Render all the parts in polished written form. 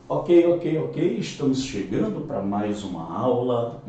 Ok. Estamos chegando para mais uma aula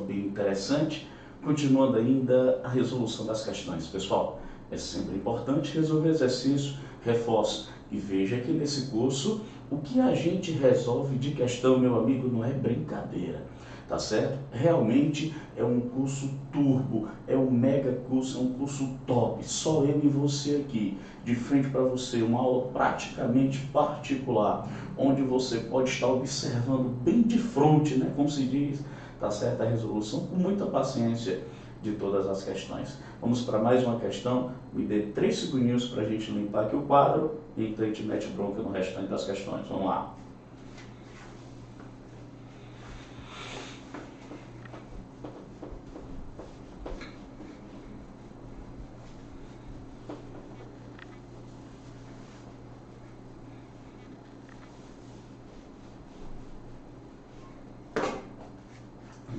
bem interessante, continuando ainda a resolução das questões. Pessoal, é sempre importante resolver exercício, reforço e veja que nesse curso o que a gente resolve de questão, meu amigo, não é brincadeira. Tá certo? Realmente é um curso turbo, é um mega curso, é um curso top. Só eu e você aqui, de frente para você, uma aula praticamente particular, onde você pode estar observando bem de frente, né, como se diz, tá certo? A resolução com muita paciência de todas as questões. Vamos para mais uma questão. Me dê 3 segundinhos para a gente limpar aqui o quadro e então a gente mete bronca no restante das questões. Vamos lá.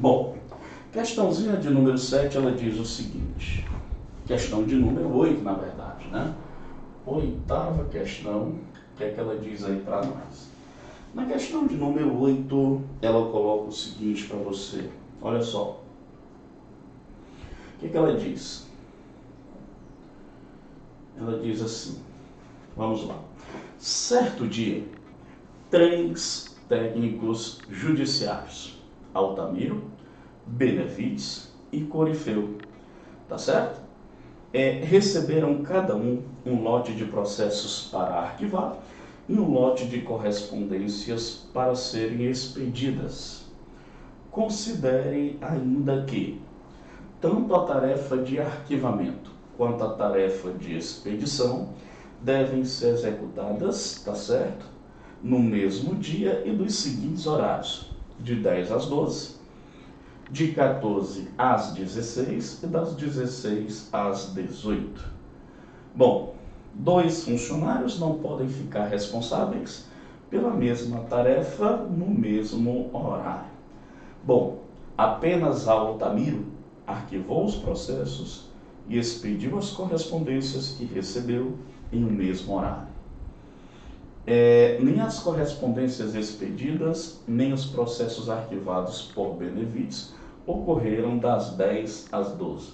Bom, questãozinha de número 7, ela diz o seguinte, questão de número 8, na verdade, né? Oitava questão, o que é que ela diz aí para nós? Na questão de número 8, ela coloca o seguinte para você, olha só. O que é que ela diz? Ela diz assim, vamos lá. Certo dia, 3 técnicos judiciários, Altamiro, Benevides e Corifeu, tá certo? Receberam cada um lote de processos para arquivar e um lote de correspondências para serem expedidas. Considere ainda que tanto a tarefa de arquivamento quanto a tarefa de expedição devem ser executadas, tá certo? No mesmo dia e dos seguintes horários, de 10 às 12, de 14 às 16 e das 16 às 18. Bom, 2 funcionários não podem ficar responsáveis pela mesma tarefa no mesmo horário. Bom, apenas Altamiro arquivou os processos e expediu as correspondências que recebeu em um mesmo horário. Nem as correspondências expedidas, nem os processos arquivados por Benevides ocorreram das 10 às 12.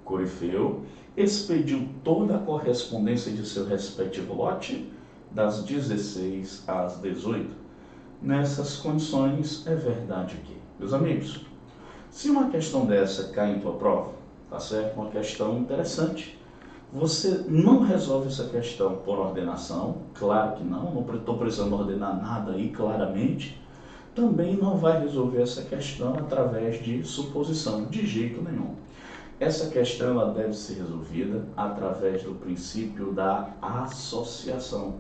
Corifeu expediu toda a correspondência de seu respectivo lote das 16 às 18. Nessas condições, é verdade que, meus amigos, se uma questão dessa cai em tua prova, tá certo? Uma questão interessante. Você não resolve essa questão por ordenação, claro que não estou precisando ordenar nada aí claramente. Também não vai resolver essa questão através de suposição, de jeito nenhum. Essa questão ela deve ser resolvida através do princípio da associação,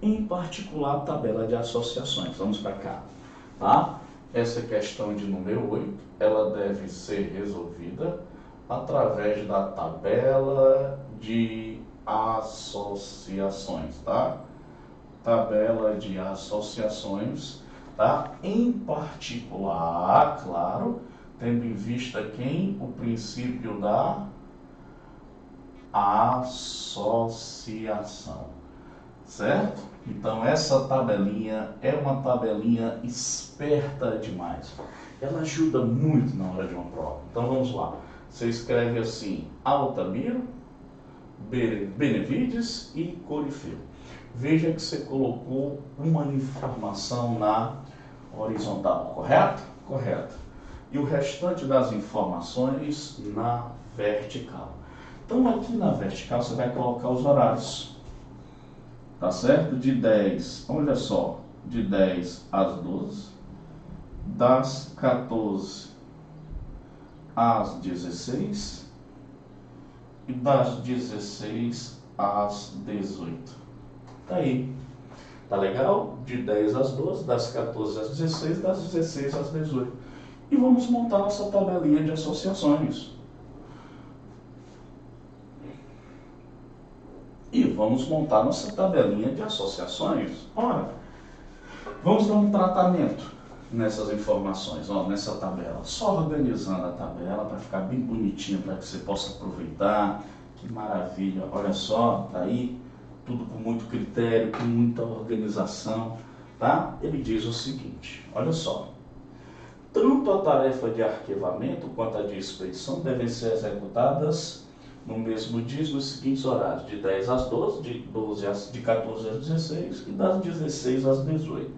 em particular a tabela de associações. Vamos para cá, tá? Essa questão de número 8, ela deve ser resolvida através da tabela de associações, tá? Tabela de associações, tá? Em particular, claro, tendo em vista quem? O princípio da associação, certo? Então essa tabelinha é uma tabelinha esperta demais. Ela ajuda muito na hora de uma prova. Então vamos lá. Você escreve assim, Altamiro, Benevides e Corifeu. Veja que você colocou uma informação na horizontal, correto? Correto. E o restante das informações na vertical. Então aqui na vertical você vai colocar os horários, tá certo? De 10, olha só, de 10 às 12, das 14 às 16 e das 16 às 18. Tá aí. Tá legal? De 10 às 12, das 14 às 16, das 16 às 18. E vamos montar nossa tabelinha de associações. Ora, vamos dar um tratamento nessas informações, ó, nessa tabela. Só organizando a tabela para ficar bem bonitinha, para que você possa aproveitar. Que maravilha. Olha só, tá aí tudo com muito critério, com muita organização, tá? Ele diz o seguinte, olha só. Tanto a tarefa de arquivamento quanto a de expedição devem ser executadas no mesmo dia nos seguintes horários, de 10 às 12, de 14 às 16 e das 16 às 18.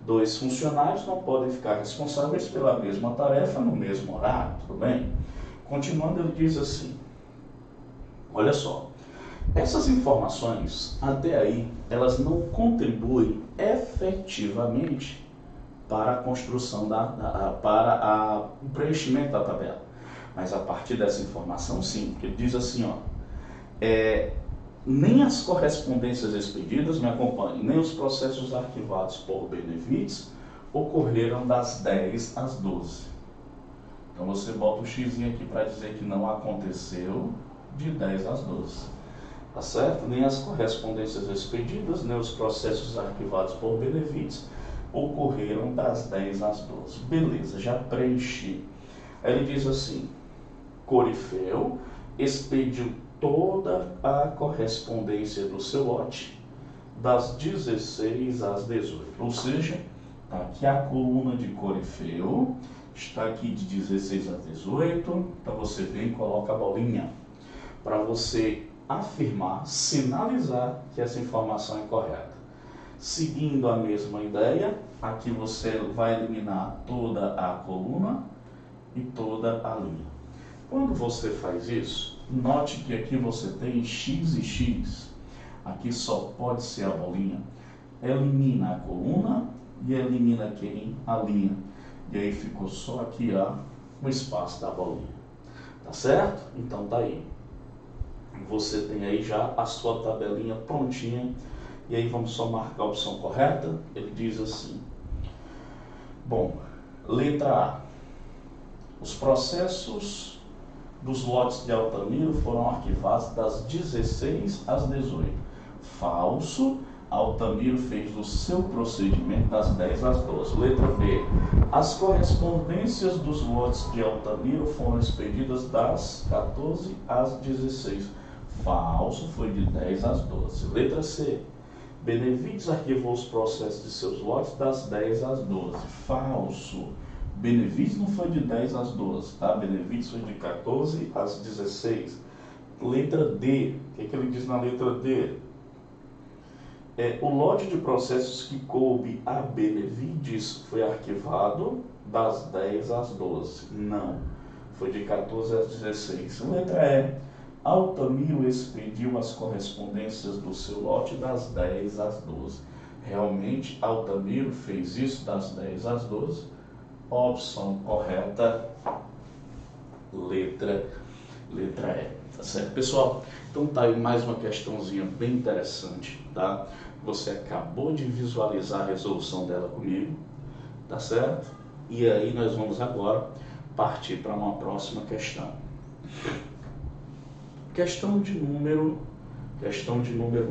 2 funcionários não podem ficar responsáveis pela mesma tarefa no mesmo horário, tudo bem? Continuando, ele diz assim, olha só, essas informações, até aí, elas não contribuem efetivamente para a construção, para o preenchimento da tabela. Mas a partir dessa informação, sim, porque ele diz assim, ó, nem as correspondências expedidas, me acompanhem, nem os processos arquivados por Benevides ocorreram das 10 às 12. Então você bota o x aqui para dizer que não aconteceu de 10 às 12. Tá certo? Nem as correspondências expedidas, nem os processos arquivados por Benevides ocorreram das 10 às 12. Beleza, já preenchi. Aí ele diz assim, Corifeu expediu toda a correspondência do seu lote das 16 às 18. Ou seja, está aqui a coluna de Corifeu, está aqui de 16 a 18, então você vem e coloca a bolinha para você afirmar, sinalizar que essa informação é correta. Seguindo a mesma ideia, aqui você vai eliminar toda a coluna e toda a linha. Quando você faz isso, note que aqui você tem x e x. Aqui só pode ser a bolinha. Elimina a coluna e elimina quem? A linha. E aí ficou só aqui o espaço da bolinha. Tá certo? Então tá aí. Você tem aí já a sua tabelinha prontinha. E aí vamos só marcar a opção correta. Ele diz assim. Bom, letra A. Os processos dos lotes de Altamiro foram arquivados das 16 às 18. Falso. Altamiro fez o seu procedimento das 10 às 12. Letra B. As correspondências dos lotes de Altamiro foram expedidas das 14 às 16. Falso, foi de 10 às 12. Letra C. Benevides arquivou os processos de seus lotes das 10 às 12. Falso. Benevides não foi de 10 às 12, tá? Benevides foi de 14 às 16. Letra D. O que ele diz na letra D? O lote de processos que coube a Benevides foi arquivado das 10 às 12. Não. Foi de 14 às 16. Letra E. Altamiro expediu as correspondências do seu lote das 10 às 12. Realmente, Altamiro fez isso das 10 às 12. Opção correta, letra E. Tá certo, pessoal? Então tá aí mais uma questãozinha bem interessante, tá? Você acabou de visualizar a resolução dela comigo, tá certo? E aí nós vamos agora partir para uma próxima questão. Questão de número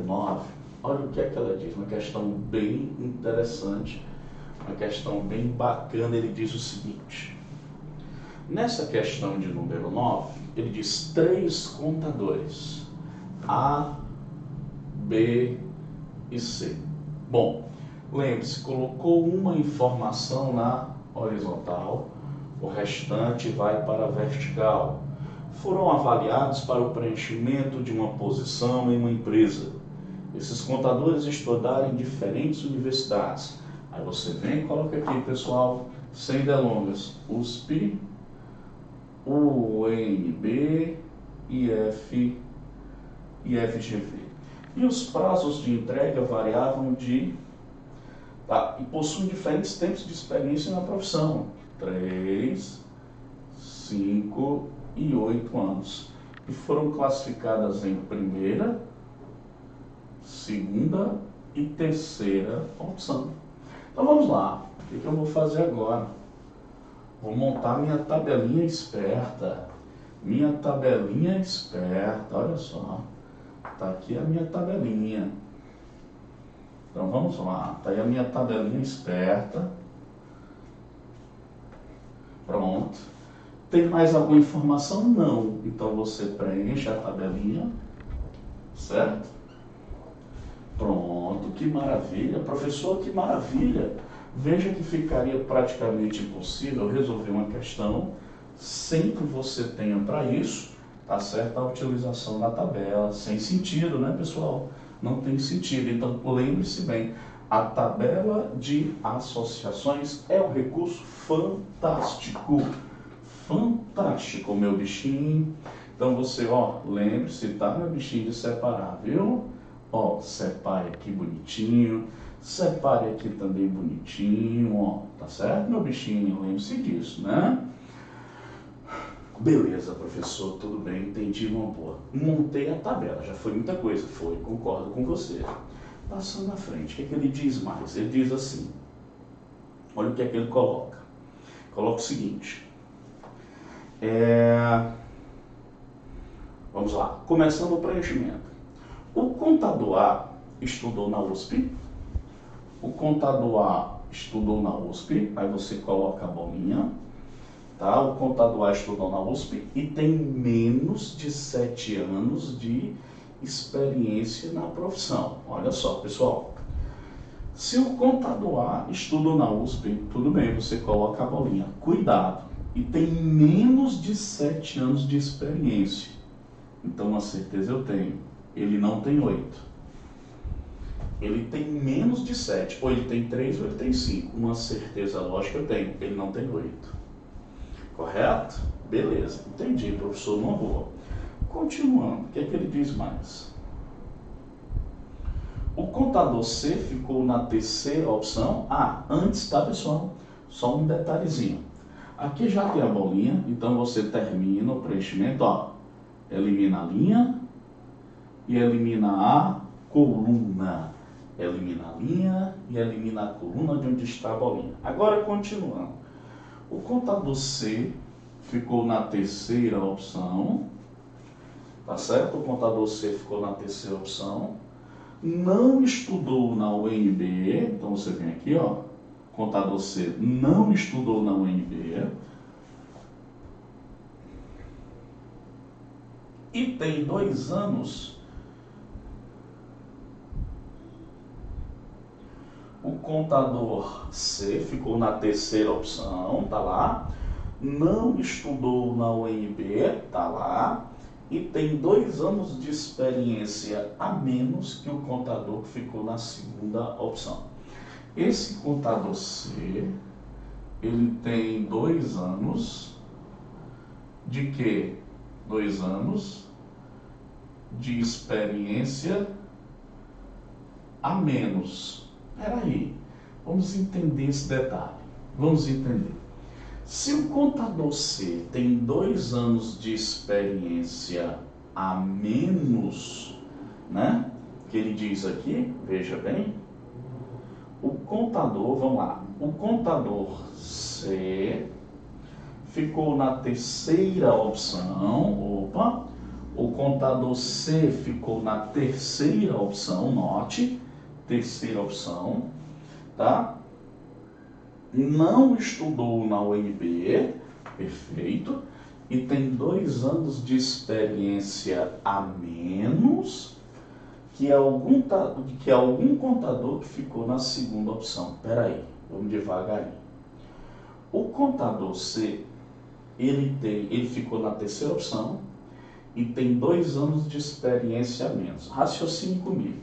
9. Olha o que é que ela diz, uma questão bem interessante, uma questão bem bacana. Ele diz o seguinte, nessa questão de número 9, ele diz 3 contadores, A, B e C. Bom, lembre-se, colocou uma informação na horizontal, o restante vai para a vertical. Foram avaliados para o preenchimento de uma posição em uma empresa. Esses contadores estudaram em diferentes universidades. Aí você vem e coloca aqui, pessoal, sem delongas, USP, UNB e FGV. E os prazos de entrega variavam e possuem diferentes tempos de experiência na profissão. 3, 5 e 8 anos. E foram classificadas em primeira, segunda e terceira opção. Então vamos lá. O que eu vou fazer agora? Vou montar minha tabelinha esperta. Minha tabelinha esperta, olha só. Tá aqui a minha tabelinha. Então vamos lá. Tá aí a minha tabelinha esperta. Pronto. Tem mais alguma informação? Não. Então você preenche a tabelinha, certo? Pronto, que maravilha. Professor, que maravilha. Veja que ficaria praticamente impossível resolver uma questão sem que você tenha para isso, tá certo, a utilização da tabela. Sem sentido, né, pessoal? Não tem sentido. Então, lembre-se bem, a tabela de associações é um recurso fantástico. Fantástico, meu bichinho. Então, você, ó, lembre-se, tá, meu bichinho, de separar, viu? Ó, separe aqui bonitinho, separe aqui também bonitinho, ó, tá certo, meu bichinho? Lembre-se disso, né? Beleza, professor, tudo bem, entendi uma boa. Montei a tabela, já foi muita coisa, foi, concordo com você. Passando à frente, o que é que ele diz mais? Ele diz assim, olha o que é que ele coloca. Coloca o seguinte, vamos lá, começando o preenchimento. O contador A estudou na USP, o contador A estudou na USP, aí você coloca a bolinha, tá? O contador A estudou na USP e tem menos de 7 anos de experiência na profissão. Olha só, pessoal. Se o contador A estudou na USP, tudo bem, você coloca a bolinha. Cuidado, e tem menos de 7 anos de experiência. Então, uma certeza eu tenho. Ele não tem 8. Ele tem menos de 7. Ou ele tem 3 ou ele tem 5. Uma certeza lógica eu tenho. Ele não tem 8. Correto? Beleza. Entendi, professor. Uma boa. Continuando. O que é que ele diz mais? O contador C ficou na terceira opção. Ah, antes, tá, pessoal? Só um detalhezinho. Aqui já tem a bolinha. Então, você termina o preenchimento. Ó, elimina a linha e elimina a coluna. Elimina a linha e elimina a coluna de onde está a bolinha. Agora, continuando. O contador C ficou na terceira opção. Tá certo? O contador C ficou na terceira opção. Não estudou na UNB. Então, você vem aqui, ó. Contador C não estudou na UNB. E tem 2 anos. O contador C ficou na terceira opção, tá lá. Não estudou na UNB, tá lá. E tem 2 anos de experiência a menos que o contador que ficou na segunda opção. Esse contador C, ele tem 2 anos de quê? 2 anos de experiência a menos. Peraí, vamos entender esse detalhe. Vamos entender. Se o contador C tem 2 anos de experiência a menos, né? Que ele diz aqui, veja bem. O contador, vamos lá. O contador C ficou na terceira opção. Opa! O contador C ficou na terceira opção, note. Terceira opção, tá? Não estudou na UNB, perfeito, e tem 2 anos de experiência a menos que algum contador que ficou na segunda opção. Peraí, vamos devagarinho. O contador C, ele ficou na terceira opção e tem 2 anos de experiência a menos. Raciocine comigo.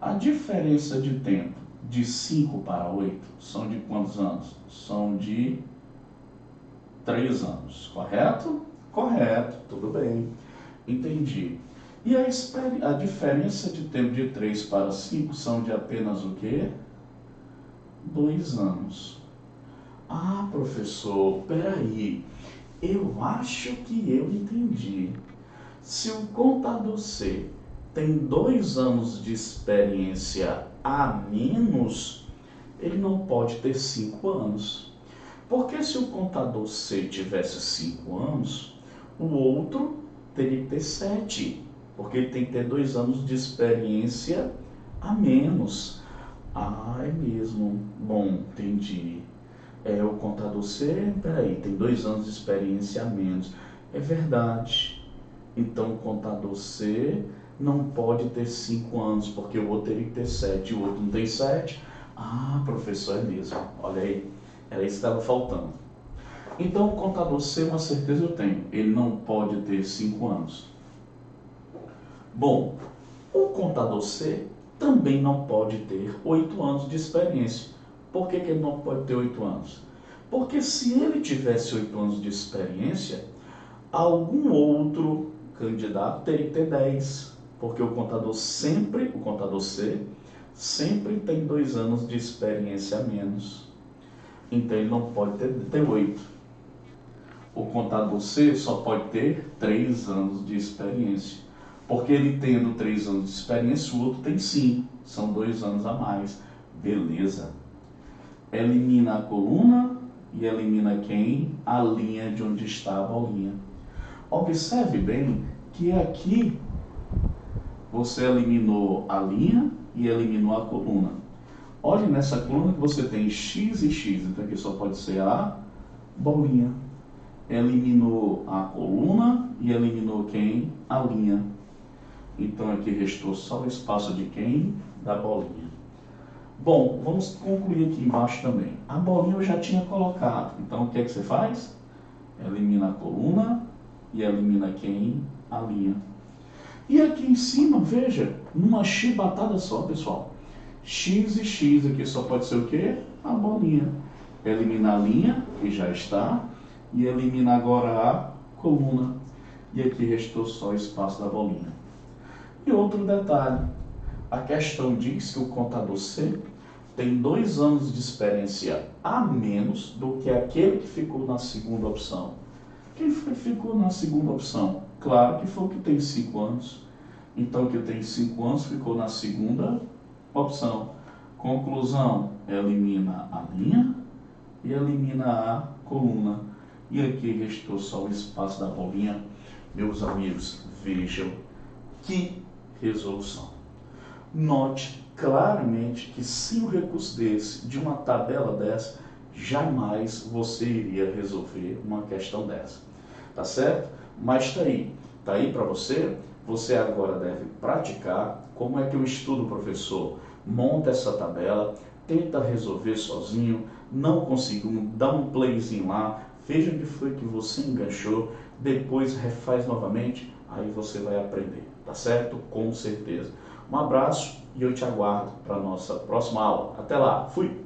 A diferença de tempo de 5 para 8 são de quantos anos? São de 3 anos, correto? Correto, tudo bem. Entendi. E a diferença de tempo de 3 para 5 são de apenas o quê? 2 anos. Ah, professor, peraí. Eu acho que eu entendi. Se o contador C tem 2 anos de experiência a menos, ele não pode ter 5 anos. Porque se o contador C tivesse 5 anos, o outro teria que ter 7. Porque ele tem que ter 2 anos de experiência a menos. Ah, é mesmo. Bom, entendi. O contador C, peraí, tem 2 anos de experiência a menos. É verdade. Então, o contador C não pode ter 5 anos, porque o outro teria que ter 7 e o outro não tem 7. Ah, professor, é mesmo. Olha aí, era isso que estava faltando. Então, o contador C, uma certeza eu tenho, ele não pode ter 5 anos. Bom, o contador C também não pode ter 8 anos de experiência. Por que ele não pode ter 8 anos? Porque se ele tivesse 8 anos de experiência, algum outro candidato teria que ter 10. Porque o contador C, sempre tem 2 anos de experiência a menos. Então ele não pode ter 8. O contador C só pode ter 3 anos de experiência. Porque ele tendo 3 anos de experiência, o outro tem 5. São 2 anos a mais. Beleza. Elimina a coluna e elimina quem? A linha de onde está a bolinha. Observe bem que aqui você eliminou a linha e eliminou a coluna. Olhe nessa coluna que você tem x e x, então aqui só pode ser a bolinha. Eliminou a coluna e eliminou quem? A linha. Então aqui restou só o espaço de quem? Da bolinha. Bom, vamos concluir aqui embaixo também. A bolinha eu já tinha colocado, então o que é que você faz? Elimina a coluna e elimina quem? A linha. E aqui em cima, veja, numa chibatada só, pessoal. X e X aqui só pode ser o quê? A bolinha. Elimina a linha, que já está, e elimina agora a coluna. E aqui restou só o espaço da bolinha. E outro detalhe, a questão diz que o contador C tem 2 anos de experiência a menos do que aquele que ficou na segunda opção. Quem ficou na segunda opção? Claro que foi o que tem 5 anos. Então, o que tem 5 anos ficou na segunda opção. Conclusão, elimina a linha e elimina a coluna. E aqui restou só o espaço da bolinha. Meus amigos, vejam que resolução. Note claramente que sem o recurso desse, de uma tabela dessa, jamais você iria resolver uma questão dessa. Tá certo? Mas está aí para você. Você agora deve praticar. Como é que eu estudo, professor? Monta essa tabela, tenta resolver sozinho, não conseguiu, dá um playzinho lá, veja o que foi que você enganchou, depois refaz novamente, aí você vai aprender, tá certo? Com certeza. Um abraço e eu te aguardo para a nossa próxima aula. Até lá, fui!